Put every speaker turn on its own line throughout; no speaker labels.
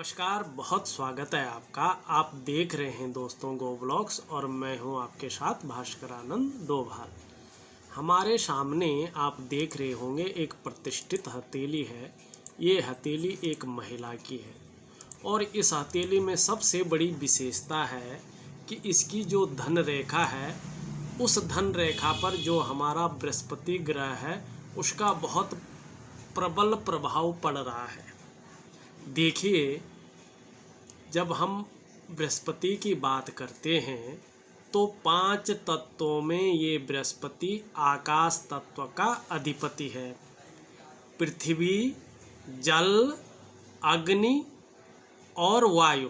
नमस्कार, बहुत स्वागत है आपका। आप देख रहे हैं दोस्तों गो ब्लॉग्स और मैं हूं आपके साथ भास्कर आनंद डोभाल। हमारे सामने आप देख रहे होंगे एक प्रतिष्ठित हथेली है। ये हथेली एक महिला की है और इस हथेली में सबसे बड़ी विशेषता है कि इसकी जो धन रेखा है, उस धन रेखा पर जो हमारा बृहस्पति ग्रह है उसका बहुत प्रबल प्रभाव पड़ रहा है। देखिए, जब हम बृहस्पति की बात करते हैं तो 5 तत्वों में ये बृहस्पति आकाश तत्व का अधिपति है। पृथ्वी, जल, अग्नि और वायु,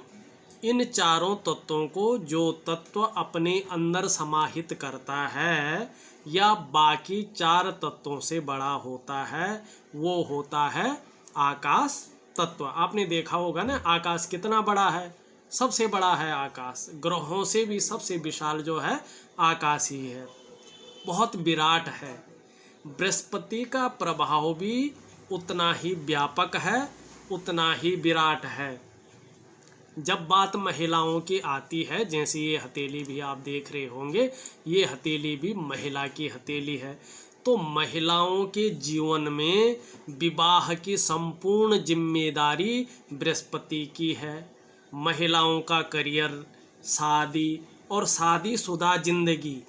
इन चारों तत्वों को जो तत्व अपने अंदर समाहित करता है या बाकी 4 तत्वों से बड़ा होता है, वो होता है आकाश तत्व। आपने देखा होगा ना, आकाश कितना बड़ा है, सबसे बड़ा है आकाश। ग्रहों से भी सबसे विशाल जो है आकाश ही है, बहुत विराट है। बृहस्पति का प्रभाव भी उतना ही व्यापक है, उतना ही विराट है। जब बात महिलाओं की आती है, जैसे ये हथेली भी आप देख रहे होंगे, ये हथेली भी महिला की हथेली है, तो महिलाओं के जीवन में विवाह की संपूर्ण जिम्मेदारी बृहस्पति की है। महिलाओं का करियर, शादी और शादीशुदा जिंदगी,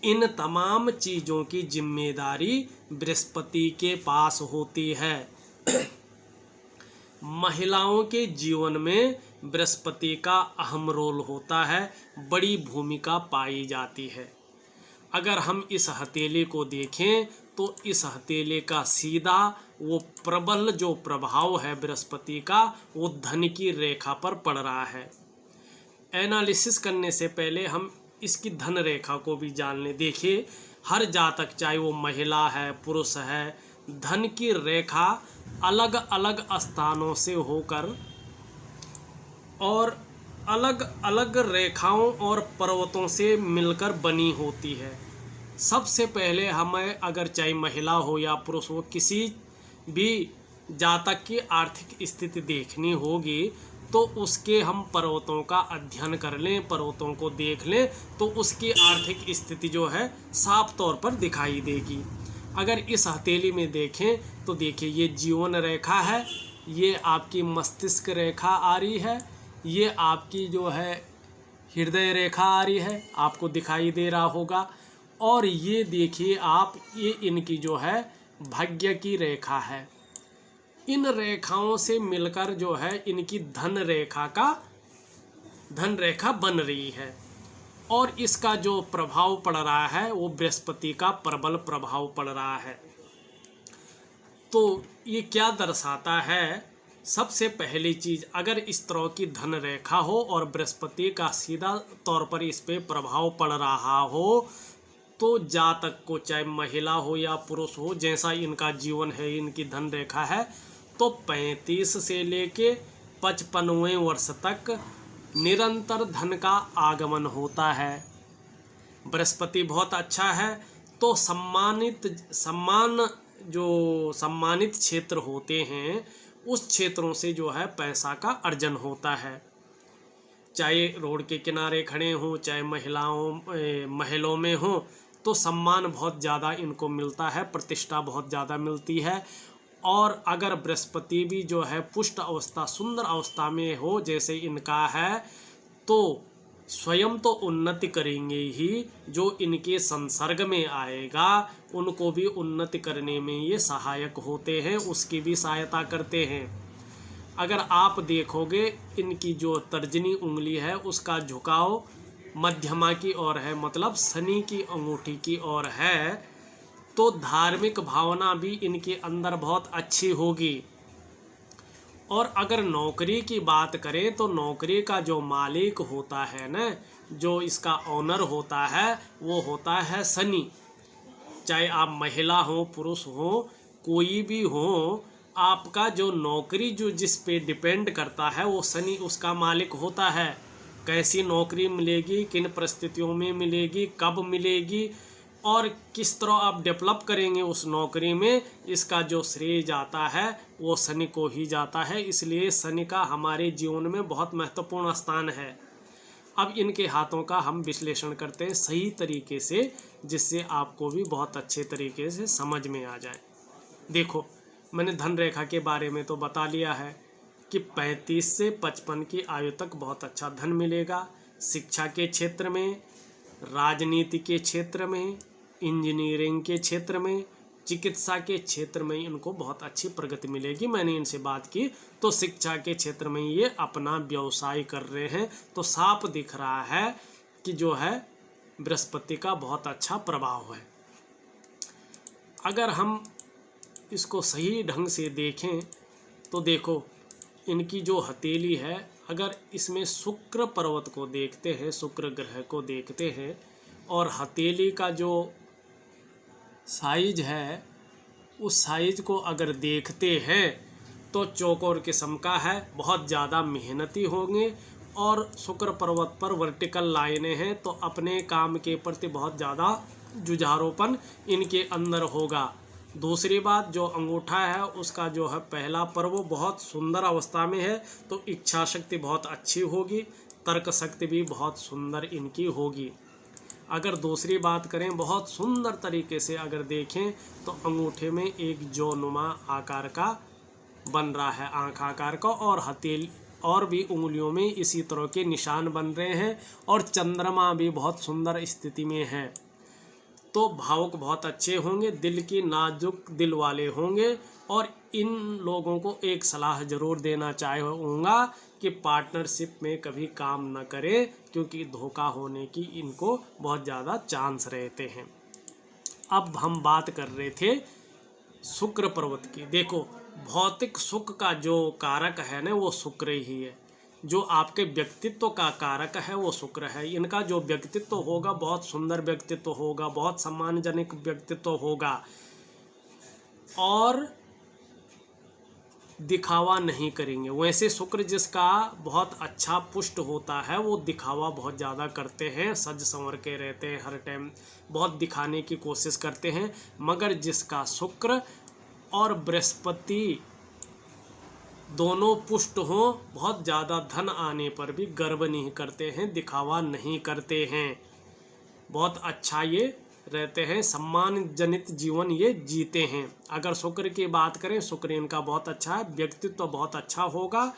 इन तमाम चीज़ों की जिम्मेदारी बृहस्पति के पास होती है। महिलाओं के जीवन में बृहस्पति का अहम रोल होता है, बड़ी भूमिका पाई जाती है। अगर हम इस हथेली को देखें तो इस हथेली का सीधा वो प्रबल जो प्रभाव है बृहस्पति का, वो धन की रेखा पर पड़ रहा है। एनालिसिस करने से पहले हम इसकी धन रेखा को भी जान लें। देखिए, हर जातक, चाहे वो महिला है, पुरुष है, धन की रेखा अलग अलग स्थानों से होकर और अलग अलग रेखाओं और पर्वतों से मिलकर बनी होती है। सबसे पहले हमें, अगर चाहे महिला हो या पुरुष हो, किसी भी जातक की आर्थिक स्थिति देखनी होगी तो उसके हम पर्वतों का अध्ययन कर लें, पर्वतों को देख लें तो उसकी आर्थिक स्थिति जो है साफ तौर पर दिखाई देगी। अगर इस हथेली में देखें तो देखिए, ये जीवन रेखा है, ये आपकी मस्तिष्क रेखा आ रही है, ये आपकी जो है हृदय रेखा आ रही है, आपको दिखाई दे रहा होगा। और ये देखिए आप, ये इनकी जो है भाग्य की रेखा है। इन रेखाओं से मिलकर जो है इनकी धन रेखा बन रही है और इसका जो प्रभाव पड़ रहा है वो बृहस्पति का प्रबल प्रभाव पड़ रहा है। तो ये क्या दर्शाता है? सबसे पहली चीज़, अगर इस तरह की धन रेखा हो और बृहस्पति का सीधा तौर पर इस पे प्रभाव पड़ रहा हो तो जातक को, चाहे महिला हो या पुरुष हो, जैसा इनका जीवन है, इनकी धन रेखा है, तो 35 से लेके 55वें वर्ष तक निरंतर धन का आगमन होता है। बृहस्पति बहुत अच्छा है तो सम्मानित क्षेत्र होते हैं, उस क्षेत्रों से जो है पैसा का अर्जन होता है। चाहे रोड के किनारे खड़े हों, चाहे महलों में हों, तो सम्मान बहुत ज़्यादा इनको मिलता है, प्रतिष्ठा बहुत ज़्यादा मिलती है। और अगर बृहस्पति भी जो है पुष्ट अवस्था, सुंदर अवस्था में हो जैसे इनका है, तो स्वयं तो उन्नति करेंगे ही, जो इनके संसर्ग में आएगा उनको भी उन्नति करने में ये सहायक होते हैं, उसकी भी सहायता करते हैं। अगर आप देखोगे, इनकी जो तर्जनी उंगली है उसका झुकाव मध्यमा की ओर है, मतलब शनि की अंगूठी की ओर है, तो धार्मिक भावना भी इनके अंदर बहुत अच्छी होगी। और अगर नौकरी की बात करें तो नौकरी का जो मालिक होता है ना, जो इसका ओनर होता है, वो होता है शनि। चाहे आप महिला हो, पुरुष हो, कोई भी हो, आपका जो नौकरी जो जिस पे डिपेंड करता है वो शनि उसका मालिक होता है। कैसी नौकरी मिलेगी, किन परिस्थितियों में मिलेगी, कब मिलेगी, और किस तरह आप डेवलप करेंगे उस नौकरी में, इसका जो श्रेय जाता है वो शनि को ही जाता है। इसलिए शनि का हमारे जीवन में बहुत महत्वपूर्ण स्थान है। अब इनके हाथों का हम विश्लेषण करते हैं सही तरीके से, जिससे आपको भी बहुत अच्छे तरीके से समझ में आ जाए। देखो, मैंने धन रेखा के बारे में तो बता लिया है कि 35 से 55 की आयु तक बहुत अच्छा धन मिलेगा। शिक्षा के क्षेत्र में, राजनीति के क्षेत्र में, इंजीनियरिंग के क्षेत्र में, चिकित्सा के क्षेत्र में इनको बहुत अच्छी प्रगति मिलेगी। मैंने इनसे बात की तो शिक्षा के क्षेत्र में ये अपना व्यवसाय कर रहे हैं, तो साफ दिख रहा है कि जो है बृहस्पति का बहुत अच्छा प्रभाव है। अगर हम इसको सही ढंग से देखें तो देखो, इनकी जो हथेली है, अगर इसमें शुक्र पर्वत को देखते हैं, शुक्र ग्रह को देखते हैं, और हथेली का जो साइज है उस साइज को अगर देखते हैं तो चौकोर किस्म का है, बहुत ज़्यादा मेहनती होंगे। और शुक्र पर्वत पर वर्टिकल लाइनें हैं, तो अपने काम के प्रति बहुत ज़्यादा जुझारूपन इनके अंदर होगा। दूसरी बात, जो अंगूठा है उसका जो है पहला पर वो बहुत सुंदर अवस्था में है, तो इच्छा शक्ति बहुत अच्छी होगी, तर्क शक्ति भी बहुत सुंदर इनकी होगी। अगर दूसरी बात करें, बहुत सुंदर तरीके से अगर देखें तो अंगूठे में एक जौनुमा आकार का बन रहा है, आँख आकार का, और हथेली और भी उंगलियों में इसी तरह के निशान बन रहे हैं, और चंद्रमा भी बहुत सुंदर स्थिति में है। तो भावुक बहुत अच्छे होंगे, दिल की नाजुक दिल वाले होंगे। और इन लोगों को एक सलाह ज़रूर देना चाहूँगा कि पार्टनरशिप में कभी काम न करें, क्योंकि धोखा होने की इनको बहुत ज़्यादा चांस रहते हैं। अब हम बात कर रहे थे शुक्र पर्वत की। देखो, भौतिक सुख का जो कारक है ना, वो शुक्र ही है। जो आपके व्यक्तित्व का कारक है वो शुक्र है। इनका जो व्यक्तित्व होगा बहुत सुंदर व्यक्तित्व होगा, बहुत सम्मानजनक व्यक्तित्व होगा, और दिखावा नहीं करेंगे। वैसे शुक्र जिसका बहुत अच्छा पुष्ट होता है वो दिखावा बहुत ज़्यादा करते हैं, सज संवर के रहते हैं, हर टाइम बहुत दिखाने की कोशिश करते हैं। मगर जिसका शुक्र और बृहस्पति दोनों पुष्ट हों, बहुत ज़्यादा धन आने पर भी गर्व नहीं करते हैं, दिखावा नहीं करते हैं, बहुत अच्छा ये रहते हैं, सम्मान जनित जीवन ये जीते हैं। अगर शुक्र की बात करें, शुक्र इनका बहुत अच्छा है, व्यक्तित्व बहुत अच्छा होगा,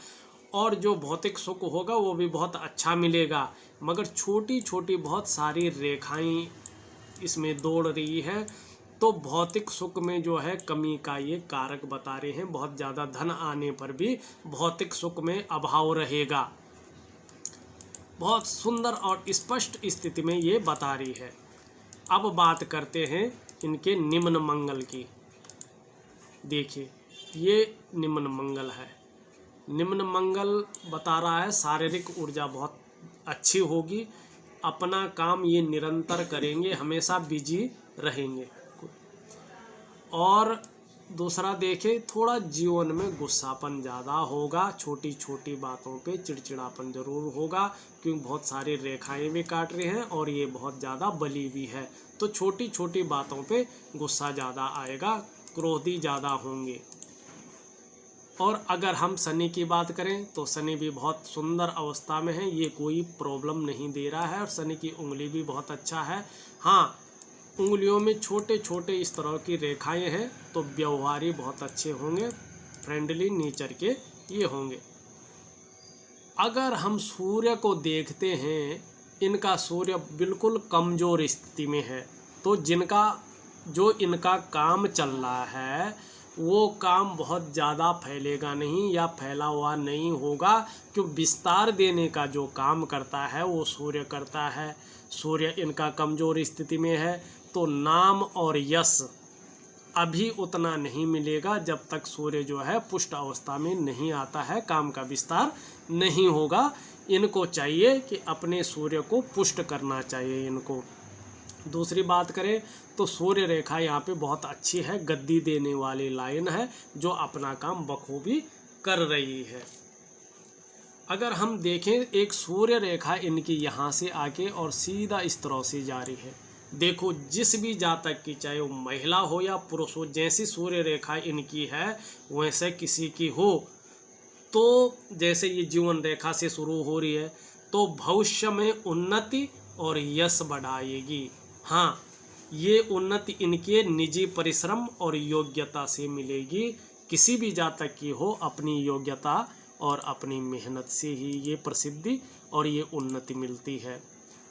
और जो भौतिक सुख होगा वो भी बहुत अच्छा मिलेगा। मगर छोटी छोटी बहुत सारी रेखाएं इसमें दौड़ रही है, तो भौतिक सुख में जो है कमी का ये कारक बता रहे हैं। बहुत ज़्यादा धन आने पर भी भौतिक सुख में अभाव रहेगा। बहुत सुंदर और स्पष्ट स्थिति में ये बता रही है। अब बात करते हैं इनके निम्न मंगल की। देखिए, ये निम्न मंगल है। निम्न मंगल बता रहा है शारीरिक ऊर्जा बहुत अच्छी होगी, अपना काम ये निरंतर करेंगे, हमेशा बिजी रहेंगे। और दूसरा देखें, थोड़ा जीवन में गुस्सापन ज़्यादा होगा, छोटी छोटी बातों पे चिड़चिड़ापन ज़रूर होगा, क्योंकि बहुत सारी रेखाएं भी काट रहे हैं और ये बहुत ज़्यादा बली भी है, तो छोटी छोटी बातों पे गुस्सा ज़्यादा आएगा, क्रोधी ज़्यादा होंगे। और अगर हम शनि की बात करें तो शनि भी बहुत सुंदर अवस्था में है, ये कोई प्रॉब्लम नहीं दे रहा है, और शनि की उंगली भी बहुत अच्छा है। हाँ, उंगलियों में छोटे छोटे इस तरह की रेखाएं हैं, तो व्यवहारी बहुत अच्छे होंगे, फ्रेंडली नेचर के ये होंगे। अगर हम सूर्य को देखते हैं, इनका सूर्य बिल्कुल कमज़ोर स्थिति में है, तो इनका काम चल रहा है वो काम बहुत ज़्यादा फैलेगा नहीं या फैला हुआ नहीं होगा, क्योंकि विस्तार देने का जो काम करता है वो सूर्य करता है। सूर्य इनका कमज़ोर स्थिति में है, तो नाम और यश अभी उतना नहीं मिलेगा जब तक सूर्य जो है पुष्ट अवस्था में नहीं आता है, काम का विस्तार नहीं होगा। इनको चाहिए कि अपने सूर्य को पुष्ट करना चाहिए इनको। दूसरी बात करें तो सूर्य रेखा यहाँ पे बहुत अच्छी है, गद्दी देने वाली लाइन है, जो अपना काम बखूबी कर रही है। अगर हम देखें, एक सूर्य रेखा इनकी यहाँ से आके और सीधा इस तरह से जा रही है, देखो जिस भी जातक की, चाहे वो महिला हो या पुरुष हो, जैसी सूर्य रेखा इनकी है वैसे किसी की हो, तो जैसे ये जीवन रेखा से शुरू हो रही है तो भविष्य में उन्नति और यश बढ़ाएगी। हाँ, ये उन्नति इनके निजी परिश्रम और योग्यता से मिलेगी। किसी भी जातक की हो, अपनी योग्यता और अपनी मेहनत से ही ये प्रसिद्धि और ये उन्नति मिलती है।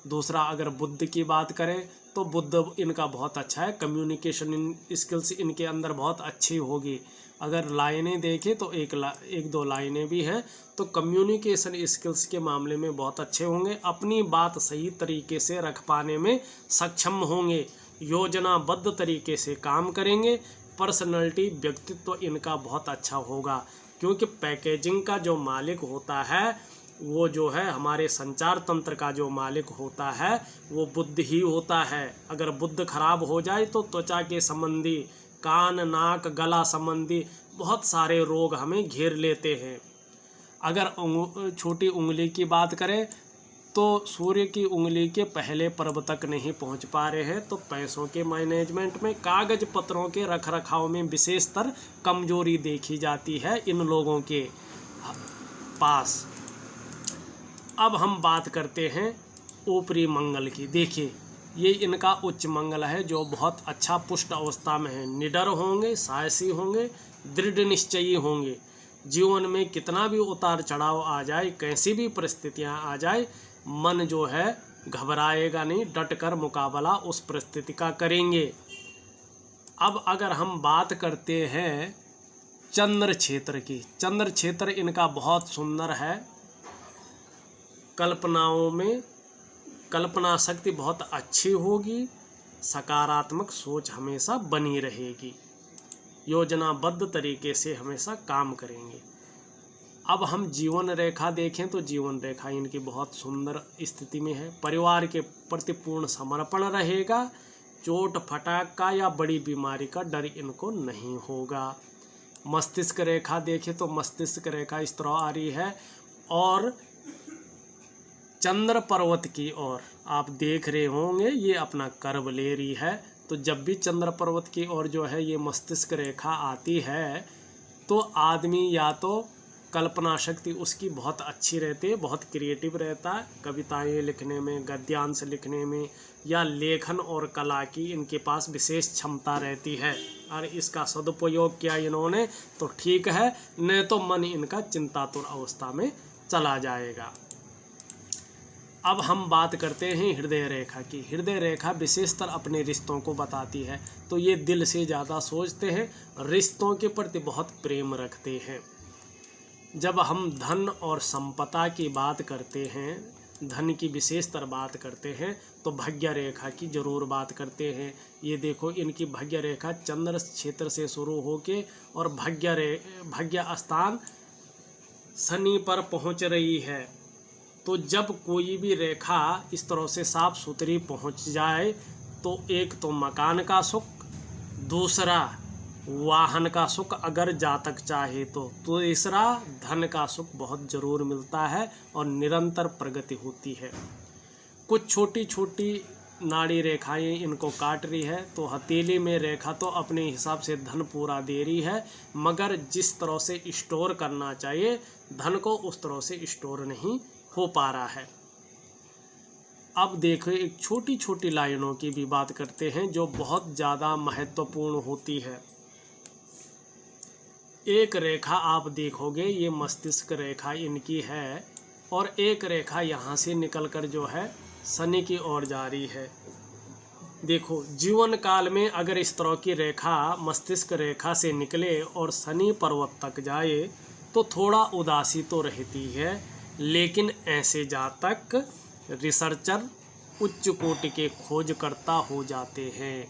दूसरा, अगर बुद्ध की बात करें तो बुद्ध इनका बहुत अच्छा है, कम्युनिकेशन स्किल्स इनके अंदर बहुत अच्छी होगी। अगर लाइनें देखें तो एक दो लाइनें भी हैं, तो कम्युनिकेशन स्किल्स के मामले में बहुत अच्छे होंगे, अपनी बात सही तरीके से रख पाने में सक्षम होंगे, योजनाबद्ध तरीके से काम करेंगे। पर्सनैलिटी, व्यक्तित्व इनका बहुत अच्छा होगा, क्योंकि पैकेजिंग का जो मालिक होता है वो जो है हमारे संचार तंत्र का जो मालिक होता है वो बुद्ध ही होता है। अगर बुद्ध खराब हो जाए तो त्वचा के संबंधी, कान नाक गला संबंधी बहुत सारे रोग हमें घेर लेते हैं। अगर छोटी उंगली की बात करें तो सूर्य की उंगली के पहले पर्व तक नहीं पहुंच पा रहे हैं, तो पैसों के मैनेजमेंट में, कागज पत्रों के रख रखाव में विशेषतर कमजोरी देखी जाती है इन लोगों के पास। अब हम बात करते हैं ऊपरी मंगल की। देखिए ये इनका उच्च मंगल है जो बहुत अच्छा पुष्ट अवस्था में है। निडर होंगे, साहसी होंगे, दृढ़ निश्चयी होंगे। जीवन में कितना भी उतार चढ़ाव आ जाए, कैसी भी परिस्थितियां आ जाए, मन जो है घबराएगा नहीं, डटकर मुकाबला उस परिस्थिति का करेंगे। अब अगर हम बात करते हैं चंद्र क्षेत्र की, चंद्र क्षेत्र इनका बहुत सुंदर है। कल्पनाओं में कल्पना शक्ति बहुत अच्छी होगी, सकारात्मक सोच हमेशा बनी रहेगी, योजनाबद्ध तरीके से हमेशा काम करेंगे। अब हम जीवन रेखा देखें तो जीवन रेखा इनकी बहुत सुंदर स्थिति में है। परिवार के प्रति पूर्ण समर्पण रहेगा, चोट फटाक का या बड़ी बीमारी का डर इनको नहीं होगा। मस्तिष्क रेखा देखें तो मस्तिष्क रेखा इस तरह आ रही है और चंद्र पर्वत की ओर आप देख रहे होंगे ये अपना कर्व ले रही है। तो जब भी चंद्र पर्वत की ओर जो है ये मस्तिष्क रेखा आती है तो आदमी या तो कल्पना शक्ति उसकी बहुत अच्छी रहती है, बहुत क्रिएटिव रहता है, कविताएं लिखने में, गद्यांश लिखने में या लेखन और कला की इनके पास विशेष क्षमता रहती है। और इसका सदुपयोग किया इन्होंने तो ठीक है, नहीं तो मन इनका चिंतातुर अवस्था में चला जाएगा। अब हम बात करते हैं हृदय रेखा की। हृदय रेखा विशेषतर अपने रिश्तों को बताती है, तो ये दिल से ज़्यादा सोचते हैं, रिश्तों के प्रति बहुत प्रेम रखते हैं। जब हम धन और संपदा की बात करते हैं, धन की विशेषतर बात करते हैं, तो भाग्य रेखा की जरूर बात करते हैं। ये देखो इनकी भाग्य रेखा चंद्र क्षेत्र से शुरू होके और भाग्य स्थान शनि पर पहुंच रही है। तो जब कोई भी रेखा इस तरह से साफ सुथरी पहुंच जाए तो एक तो मकान का सुख, दूसरा वाहन का सुख अगर जातक चाहे तो तीसरा धन का सुख बहुत ज़रूर मिलता है और निरंतर प्रगति होती है। कुछ छोटी छोटी नाड़ी रेखाएं इनको काट रही है, तो हथेली में रेखा तो अपने हिसाब से धन पूरा दे रही है, मगर जिस तरह से स्टोर करना चाहिए धन को उस तरह से स्टोर नहीं हो पा रहा है। अब देखो एक छोटी छोटी लाइनों की भी बात करते हैं जो बहुत ज़्यादा महत्वपूर्ण होती है। एक रेखा आप देखोगे ये मस्तिष्क रेखा इनकी है और एक रेखा यहाँ से निकलकर जो है शनि की ओर जा रही है। देखो जीवन काल में अगर इस तरह की रेखा मस्तिष्क रेखा से निकले और शनि पर्वत तक जाए तो थोड़ा उदासी तो रहती है, लेकिन ऐसे जातक रिसर्चर उच्च कोटि के खोजकर्ता हो जाते हैं।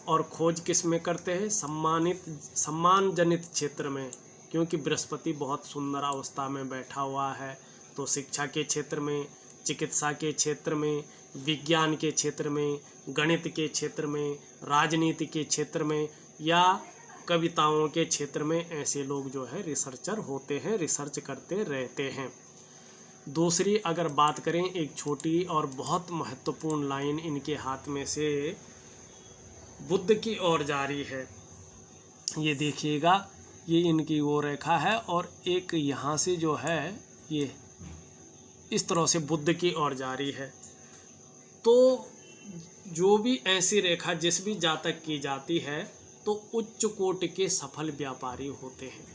और खोज किस में करते हैं? सम्मानजनित क्षेत्र में, क्योंकि बृहस्पति बहुत सुंदर अवस्था में बैठा हुआ है। तो शिक्षा के क्षेत्र में, चिकित्सा के क्षेत्र में, विज्ञान के क्षेत्र में, गणित के क्षेत्र में, राजनीति के क्षेत्र में या कविताओं के क्षेत्र में ऐसे लोग जो है रिसर्चर होते हैं, रिसर्च करते रहते हैं। दूसरी अगर बात करें, एक छोटी और बहुत महत्वपूर्ण लाइन इनके हाथ में से बुद्ध की ओर जारी है। ये देखिएगा, ये इनकी वो रेखा है और एक यहाँ से जो है ये इस तरह से बुद्ध की ओर जारी है। तो जो भी ऐसी रेखा जिस भी जातक की जाती है तो उच्च कोटि के सफल व्यापारी होते हैं,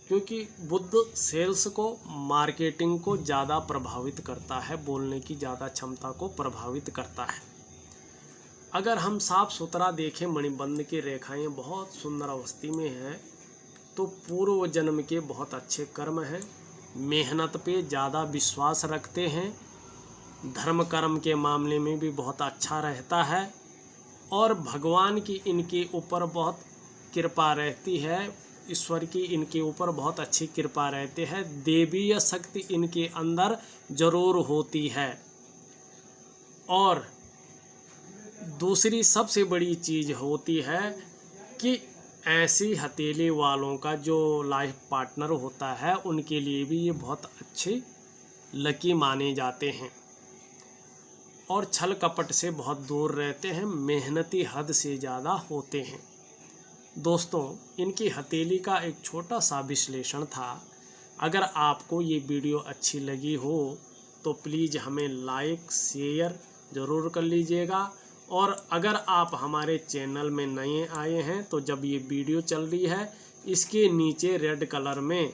क्योंकि बुद्ध सेल्स को, मार्केटिंग को ज़्यादा प्रभावित करता है, बोलने की ज़्यादा क्षमता को प्रभावित करता है। अगर हम साफ सुथरा देखें, मणिबंध की रेखाएं बहुत सुंदर अवस्थी में हैं, तो पूर्व जन्म के बहुत अच्छे कर्म हैं, मेहनत पे ज़्यादा विश्वास रखते हैं, धर्म कर्म के मामले में भी बहुत अच्छा रहता है और भगवान की इनके ऊपर बहुत कृपा रहती है, ईश्वर की इनके ऊपर बहुत अच्छी कृपा रहती है, देवीय शक्ति इनके अंदर जरूर होती है। और दूसरी सबसे बड़ी चीज़ होती है कि ऐसी हथेली वालों का जो लाइफ पार्टनर होता है उनके लिए भी ये बहुत अच्छे लकी माने जाते हैं और छल कपट से बहुत दूर रहते हैं, मेहनती हद से ज़्यादा होते हैं। दोस्तों, इनकी हथेली का एक छोटा सा विश्लेषण था। अगर आपको ये वीडियो अच्छी लगी हो तो प्लीज़ हमें लाइक शेयर ज़रूर कर लीजिएगा, और अगर आप हमारे चैनल में नए आए हैं तो जब ये वीडियो चल रही है इसके नीचे रेड कलर में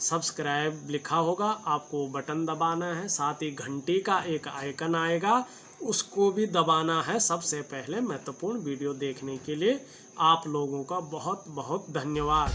सब्सक्राइब लिखा होगा, आपको बटन दबाना है, साथ ही घंटी का एक आइकन आएगा उसको भी दबाना है सबसे पहले महत्वपूर्ण वीडियो देखने के लिए। आप लोगों का बहुत बहुत धन्यवाद।